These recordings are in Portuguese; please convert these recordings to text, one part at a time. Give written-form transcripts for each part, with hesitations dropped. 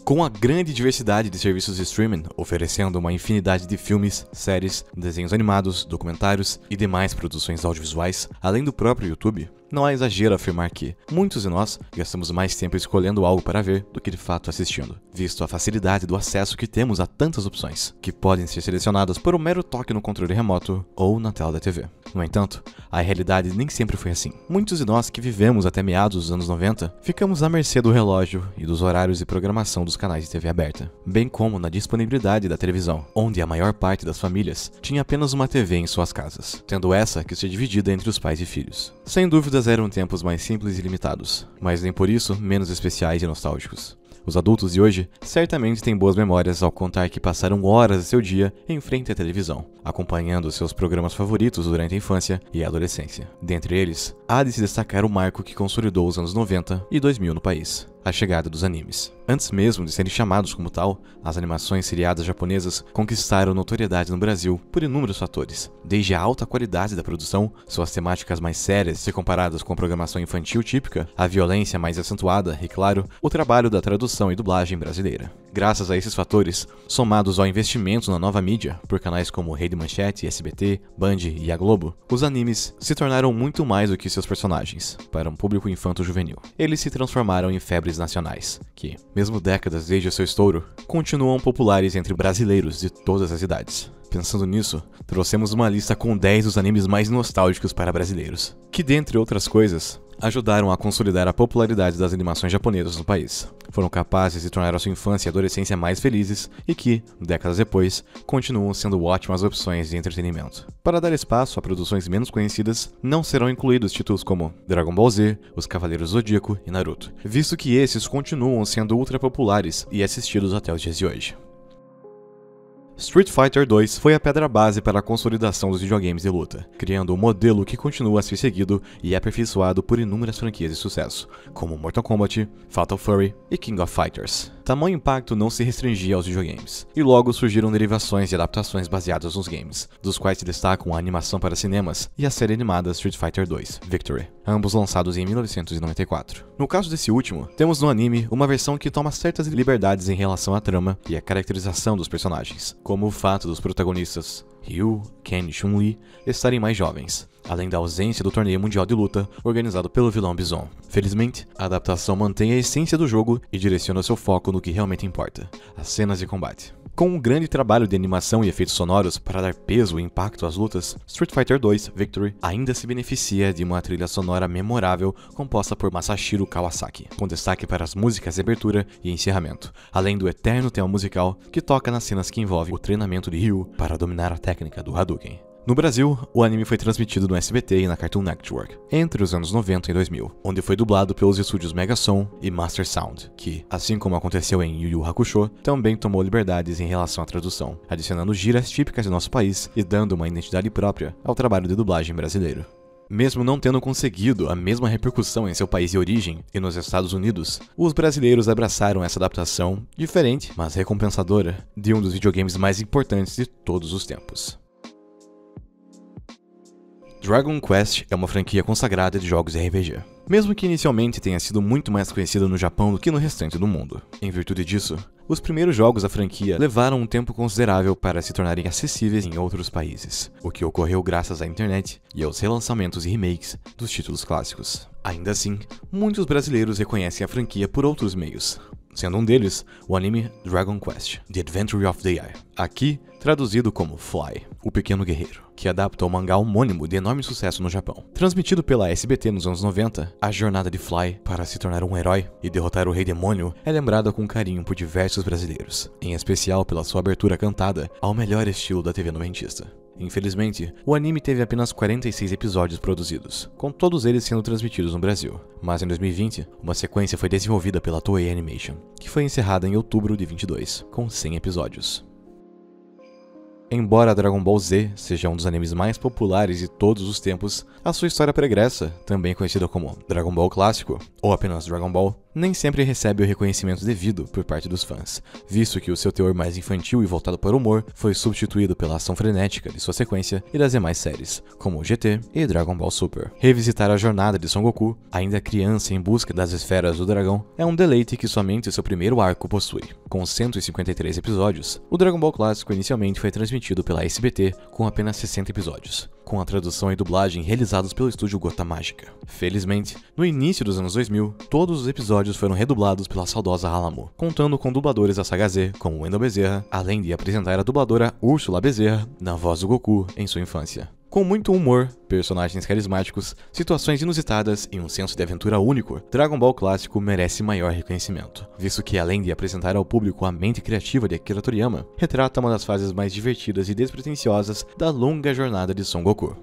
Com a grande diversidade de serviços de streaming, oferecendo uma infinidade de filmes, séries, desenhos animados, documentários e demais produções audiovisuais, além do próprio YouTube, não há exagero afirmar que muitos de nós gastamos mais tempo escolhendo algo para ver do que de fato assistindo, visto a facilidade do acesso que temos a tantas opções, que podem ser selecionadas por um mero toque no controle remoto ou na tela da TV. No entanto, a realidade nem sempre foi assim. Muitos de nós que vivemos até meados dos anos 90, ficamos à mercê do relógio e dos horários de programação dos canais de TV aberta, bem como na disponibilidade da televisão, onde a maior parte das famílias tinha apenas uma TV em suas casas, tendo essa que ser dividida entre os pais e filhos. Sem dúvidas eram tempos mais simples e limitados, mas nem por isso menos especiais e nostálgicos. Os adultos de hoje certamente têm boas memórias ao contar que passaram horas de seu dia em frente à televisão, acompanhando seus programas favoritos durante a infância e a adolescência. Dentre eles, há de se destacar o marco que consolidou os anos 90 e 2000 no país: a chegada dos animes. Antes mesmo de serem chamados como tal, as animações seriadas japonesas conquistaram notoriedade no Brasil por inúmeros fatores, desde a alta qualidade da produção, suas temáticas mais sérias se comparadas com a programação infantil típica, a violência mais acentuada e, claro, o trabalho da tradução e dublagem brasileira. Graças a esses fatores, somados ao investimento na nova mídia, por canais como Rede Manchete, SBT, Band e a Globo, os animes se tornaram muito mais do que seus personagens, para um público infanto-juvenil. Eles se transformaram em febres nacionais, que, mesmo décadas desde seu estouro, continuam populares entre brasileiros de todas as idades. Pensando nisso, trouxemos uma lista com 10 dos animes mais nostálgicos para brasileiros, que, dentre outras coisas, ajudaram a consolidar a popularidade das animações japonesas no país. Foram capazes de tornar a sua infância e adolescência mais felizes e que, décadas depois, continuam sendo ótimas opções de entretenimento. Para dar espaço a produções menos conhecidas, não serão incluídos títulos como Dragon Ball Z, Os Cavaleiros do Zodíaco e Naruto, visto que esses continuam sendo ultra populares e assistidos até os dias de hoje. Street Fighter 2 foi a pedra base para a consolidação dos videogames de luta, criando um modelo que continua a ser seguido e aperfeiçoado por inúmeras franquias de sucesso, como Mortal Kombat, Fatal Fury e King of Fighters. Tamanho impacto não se restringia aos videogames, e logo surgiram derivações e adaptações baseadas nos games, dos quais se destacam a animação para cinemas e a série animada Street Fighter 2, Victory, ambos lançados em 1994. No caso desse último, temos no anime uma versão que toma certas liberdades em relação à trama e à caracterização dos personagens, como o fato dos protagonistas Ryu, Ken e Chun-Li estarem mais jovens, além da ausência do torneio mundial de luta organizado pelo vilão Bison. Felizmente, a adaptação mantém a essência do jogo e direciona seu foco no que realmente importa: as cenas de combate. Com um grande trabalho de animação e efeitos sonoros para dar peso e impacto às lutas, Street Fighter 2 Victory ainda se beneficia de uma trilha sonora memorável composta por Masahiro Kawasaki, com destaque para as músicas de abertura e encerramento, além do eterno tema musical que toca nas cenas que envolvem o treinamento de Ryu para dominar a técnica do Hadouken. No Brasil, o anime foi transmitido no SBT e na Cartoon Network, entre os anos 90 e 2000, onde foi dublado pelos estúdios Megason e Master Sound, que, assim como aconteceu em Yu Yu Hakusho, também tomou liberdades em relação à tradução, adicionando gírias típicas do nosso país e dando uma identidade própria ao trabalho de dublagem brasileiro. Mesmo não tendo conseguido a mesma repercussão em seu país de origem e nos Estados Unidos, os brasileiros abraçaram essa adaptação, diferente, mas recompensadora, de um dos videogames mais importantes de todos os tempos. Dragon Quest é uma franquia consagrada de jogos RPG, mesmo que inicialmente tenha sido muito mais conhecida no Japão do que no restante do mundo. Em virtude disso, os primeiros jogos da franquia levaram um tempo considerável para se tornarem acessíveis em outros países, o que ocorreu graças à internet e aos relançamentos e remakes dos títulos clássicos. Ainda assim, muitos brasileiros reconhecem a franquia por outros meios, sendo um deles o anime Dragon Quest: The Adventure of the Eye, aqui traduzido como Fly, o Pequeno Guerreiro, que adapta o mangá homônimo de enorme sucesso no Japão. Transmitido pela SBT nos anos 90, a jornada de Fly para se tornar um herói e derrotar o Rei Demônio é lembrada com carinho por diversos brasileiros, em especial pela sua abertura cantada ao melhor estilo da TV noventista. Infelizmente, o anime teve apenas 46 episódios produzidos, com todos eles sendo transmitidos no Brasil. Mas em 2020, uma sequência foi desenvolvida pela Toei Animation, que foi encerrada em outubro de 22, com 100 episódios. Embora Dragon Ball Z seja um dos animes mais populares de todos os tempos, a sua história pregressa, também conhecida como Dragon Ball Clássico, ou apenas Dragon Ball, nem sempre recebe o reconhecimento devido por parte dos fãs, visto que o seu teor mais infantil e voltado para o humor foi substituído pela ação frenética de sua sequência e das demais séries, como GT e Dragon Ball Super. Revisitar a jornada de Son Goku, ainda criança em busca das esferas do dragão, é um deleite que somente seu primeiro arco possui. Com 153 episódios, o Dragon Ball clássico inicialmente foi transmitido pela SBT com apenas 60 episódios, com a tradução e dublagem realizados pelo estúdio Gota Mágica. Felizmente, no início dos anos 2000, todos os episódios foram redublados pela saudosa Alamo, contando com dubladores da saga Z, como Wendell Bezerra, além de apresentar a dubladora Úrsula Bezerra na voz do Goku em sua infância. Com muito humor, personagens carismáticos, situações inusitadas e um senso de aventura único, Dragon Ball clássico merece maior reconhecimento, visto que além de apresentar ao público a mente criativa de Akira Toriyama, retrata uma das fases mais divertidas e despretensiosas da longa jornada de Son Goku.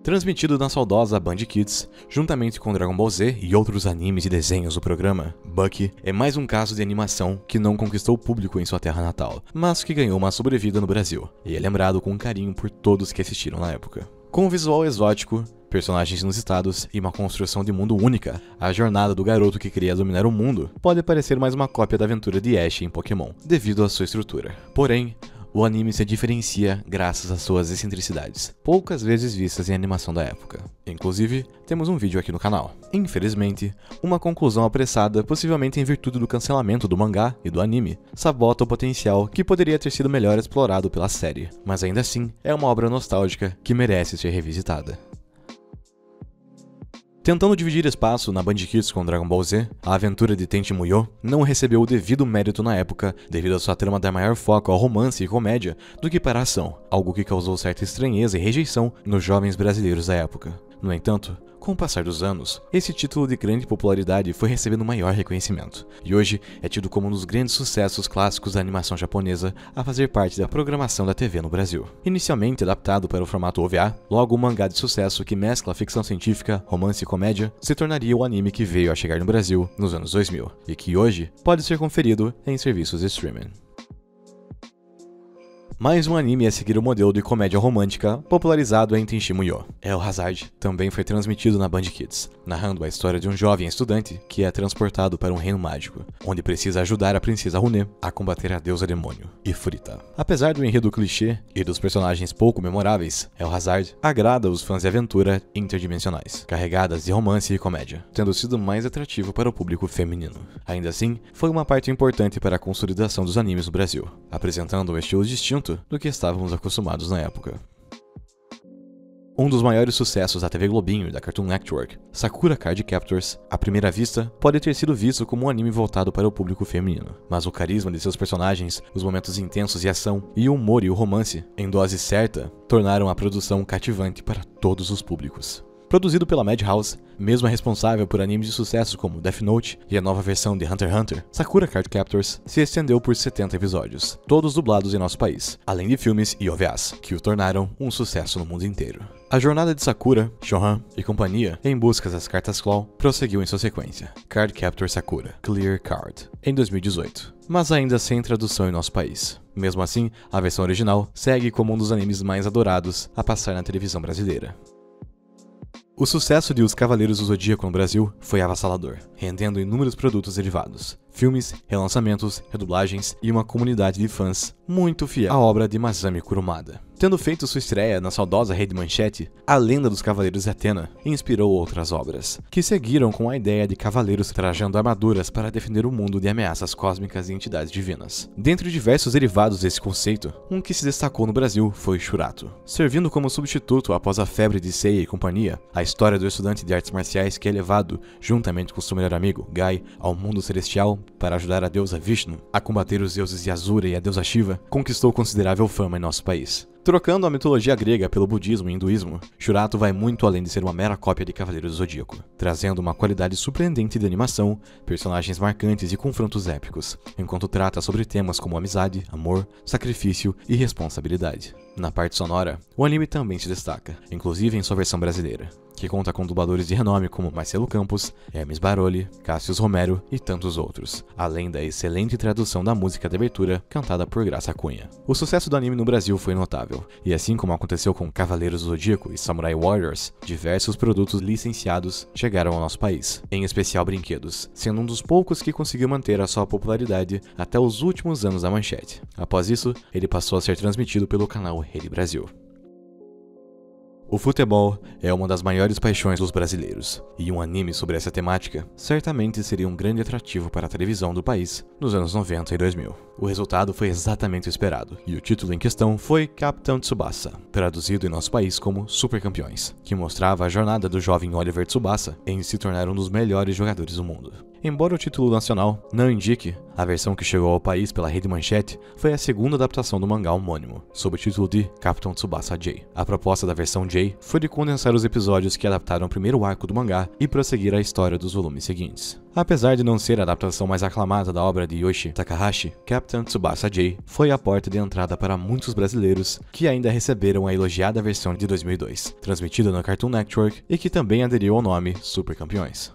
Transmitido na saudosa Band Kids, juntamente com Dragon Ball Z e outros animes e desenhos do programa, Bucky é mais um caso de animação que não conquistou o público em sua terra natal, mas que ganhou uma sobrevida no Brasil, e é lembrado com carinho por todos que assistiram na época. Com um visual exótico, personagens inusitados e uma construção de mundo única, a jornada do garoto que queria dominar o mundo pode parecer mais uma cópia da aventura de Ash em Pokémon, devido à sua estrutura. Porém, o anime se diferencia graças às suas excentricidades, poucas vezes vistas em animação da época. Inclusive, temos um vídeo aqui no canal. Infelizmente, uma conclusão apressada, possivelmente em virtude do cancelamento do mangá e do anime, sabota o potencial que poderia ter sido melhor explorado pela série, mas ainda assim, é uma obra nostálgica que merece ser revisitada. Tentando dividir espaço na Band Kids com Dragon Ball Z, a aventura de Tenchi Muyo não recebeu o devido mérito na época devido a sua trama dar maior foco ao romance e comédia do que para a ação, algo que causou certa estranheza e rejeição nos jovens brasileiros da época. No entanto, com o passar dos anos, esse título de grande popularidade foi recebendo maior reconhecimento, e hoje é tido como um dos grandes sucessos clássicos da animação japonesa a fazer parte da programação da TV no Brasil. Inicialmente adaptado para o formato OVA, logo um mangá de sucesso que mescla ficção científica, romance e comédia, se tornaria o anime que veio a chegar no Brasil nos anos 2000, e que hoje pode ser conferido em serviços de streaming. Mais um anime a seguir o modelo de comédia romântica popularizado em Tenchi Muyo. El Hazard também foi transmitido na Band Kids, narrando a história de um jovem estudante que é transportado para um reino mágico, onde precisa ajudar a princesa Rune a combater a deusa demônio, Ifrita. Apesar do enredo clichê e dos personagens pouco memoráveis, El Hazard agrada os fãs de aventura interdimensionais, carregadas de romance e comédia, tendo sido mais atrativo para o público feminino. Ainda assim, foi uma parte importante para a consolidação dos animes no Brasil, apresentando um estilo distinto do que estávamos acostumados na época. Um dos maiores sucessos da TV Globinho e da Cartoon Network, Sakura Card Captors, à primeira vista, pode ter sido visto como um anime voltado para o público feminino, mas o carisma de seus personagens, os momentos intensos de ação e o humor e o romance, em dose certa, tornaram a produção cativante para todos os públicos. Produzido pela Madhouse, mesma responsável por animes de sucesso como Death Note e a nova versão de Hunter x Hunter, Sakura Card Captors se estendeu por 70 episódios, todos dublados em nosso país, além de filmes e OVAs, que o tornaram um sucesso no mundo inteiro. A jornada de Sakura, Shohan e companhia em busca das cartas Claw prosseguiu em sua sequência, Card Captor Sakura Clear Card, em 2018, mas ainda sem tradução em nosso país. Mesmo assim, a versão original segue como um dos animes mais adorados a passar na televisão brasileira. O sucesso de Os Cavaleiros do Zodíaco no Brasil foi avassalador, rendendo inúmeros produtos derivados, filmes, relançamentos, redublagens e uma comunidade de fãs muito fiel à obra de Masami Kurumada. Tendo feito sua estreia na saudosa Rede Manchete, a lenda dos Cavaleiros de Atena inspirou outras obras, que seguiram com a ideia de cavaleiros trajando armaduras para defender o mundo de ameaças cósmicas e entidades divinas. Dentre diversos derivados desse conceito, um que se destacou no Brasil foi Shurato. Servindo como substituto após a febre de Seiya e companhia, a história do estudante de artes marciais que é levado, juntamente com seu melhor amigo, Gai, ao mundo celestial para ajudar a deusa Vishnu a combater os deuses Yasura e a deusa Shiva, conquistou considerável fama em nosso país. Trocando a mitologia grega pelo budismo e hinduísmo, Shurato vai muito além de ser uma mera cópia de Cavaleiros do Zodíaco, trazendo uma qualidade surpreendente de animação, personagens marcantes e confrontos épicos, enquanto trata sobre temas como amizade, amor, sacrifício e responsabilidade. Na parte sonora, o anime também se destaca, inclusive em sua versão brasileira, que conta com dubladores de renome como Marcelo Campos, Hermes Baroli, Cássius Romero e tantos outros, além da excelente tradução da música de abertura cantada por Graça Cunha. O sucesso do anime no Brasil foi notável, e assim como aconteceu com Cavaleiros do Zodíaco e Samurai Warriors, diversos produtos licenciados chegaram ao nosso país, em especial brinquedos, sendo um dos poucos que conseguiu manter a sua popularidade até os últimos anos da Manchete. Após isso, ele passou a ser transmitido pelo canal Rede Brasil. O futebol é uma das maiores paixões dos brasileiros, e um anime sobre essa temática certamente seria um grande atrativo para a televisão do país nos anos 90 e 2000. O resultado foi exatamente o esperado, e o título em questão foi Capitão Tsubasa, traduzido em nosso país como Super Campeões, que mostrava a jornada do jovem Oliver Tsubasa em se tornar um dos melhores jogadores do mundo. Embora o título nacional não indique, a versão que chegou ao país pela Rede Manchete foi a segunda adaptação do mangá homônimo, sob o título de Capitão Tsubasa J. A proposta da versão J foi de condensar os episódios que adaptaram o primeiro arco do mangá e prosseguir a história dos volumes seguintes. Apesar de não ser a adaptação mais aclamada da obra de Yoshi Takahashi, Capitão Tsubasa J foi a porta de entrada para muitos brasileiros que ainda receberam a elogiada versão de 2002, transmitida no Cartoon Network e que também aderiu ao nome Super Campeões.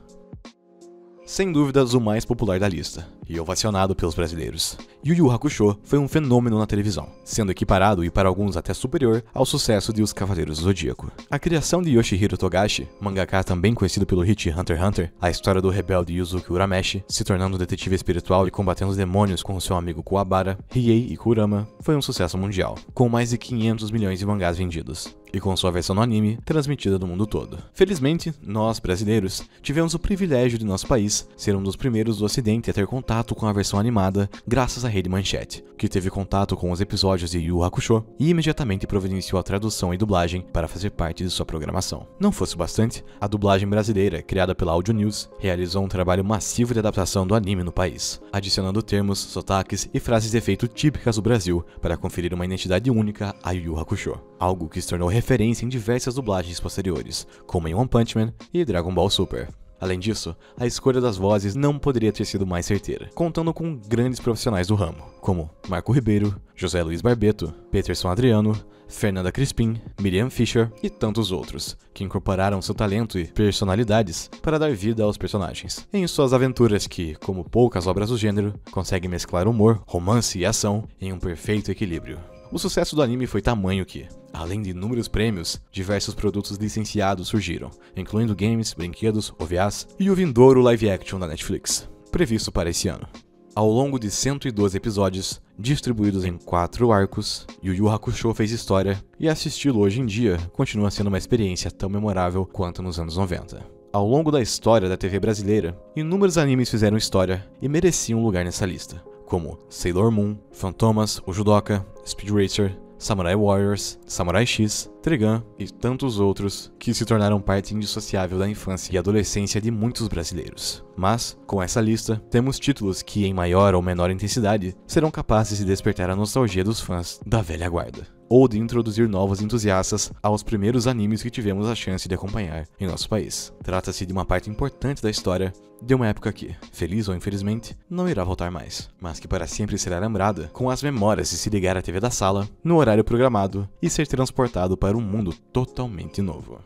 Sem dúvidas o mais popular da lista, e ovacionado pelos brasileiros. Yu Yu Hakusho foi um fenômeno na televisão, sendo equiparado e para alguns até superior ao sucesso de Os Cavaleiros do Zodíaco. A criação de Yoshihiro Togashi, mangaka também conhecido pelo hit Hunter x Hunter, a história do rebelde Yuzuki Urameshi, se tornando um detetive espiritual e combatendo os demônios com seu amigo Kuwabara, Riei e Kurama, foi um sucesso mundial, com mais de 500 milhões de mangás vendidos, e com sua versão no anime transmitida no mundo todo. Felizmente, nós, brasileiros, tivemos o privilégio de nosso país ser um dos primeiros do ocidente a ter contato com a versão animada graças à Rede Manchete, que teve contato com os episódios de Yu Yu Hakusho e imediatamente providenciou a tradução e dublagem para fazer parte de sua programação. Não fosse bastante, a dublagem brasileira, criada pela Audio News, realizou um trabalho massivo de adaptação do anime no país, adicionando termos, sotaques e frases de efeito típicas do Brasil para conferir uma identidade única a Yu Yu Hakusho, algo que se tornou referência em diversas dublagens posteriores, como em One Punch Man e Dragon Ball Super. Além disso, a escolha das vozes não poderia ter sido mais certeira, contando com grandes profissionais do ramo, como Marco Ribeiro, José Luiz Barbeto, Peterson Adriano, Fernanda Crispim, Miriam Fischer e tantos outros, que incorporaram seu talento e personalidades para dar vida aos personagens, em suas aventuras que, como poucas obras do gênero, conseguem mesclar humor, romance e ação em um perfeito equilíbrio. O sucesso do anime foi tamanho que, além de inúmeros prêmios, diversos produtos licenciados surgiram, incluindo games, brinquedos, OVAs e o vindouro live action da Netflix, previsto para esse ano. Ao longo de 112 episódios, distribuídos em 4 arcos, Yu Yu Hakusho fez história e assisti-lo hoje em dia continua sendo uma experiência tão memorável quanto nos anos 90. Ao longo da história da TV brasileira, inúmeros animes fizeram história e mereciam um lugar nessa lista, como Sailor Moon, Fantomas, o Judoka, Speed Racer, Samurai Warriors, Samurai X, Trigun e tantos outros que se tornaram parte indissociável da infância e adolescência de muitos brasileiros. Mas, com essa lista, temos títulos que, em maior ou menor intensidade, serão capazes de despertar a nostalgia dos fãs da velha guarda, ou de introduzir novos entusiastas aos primeiros animes que tivemos a chance de acompanhar em nosso país. Trata-se de uma parte importante da história de uma época que, feliz ou infelizmente, não irá voltar mais, mas que para sempre será lembrada com as memórias de se ligar à TV da sala, no horário programado e ser transportado para um mundo totalmente novo.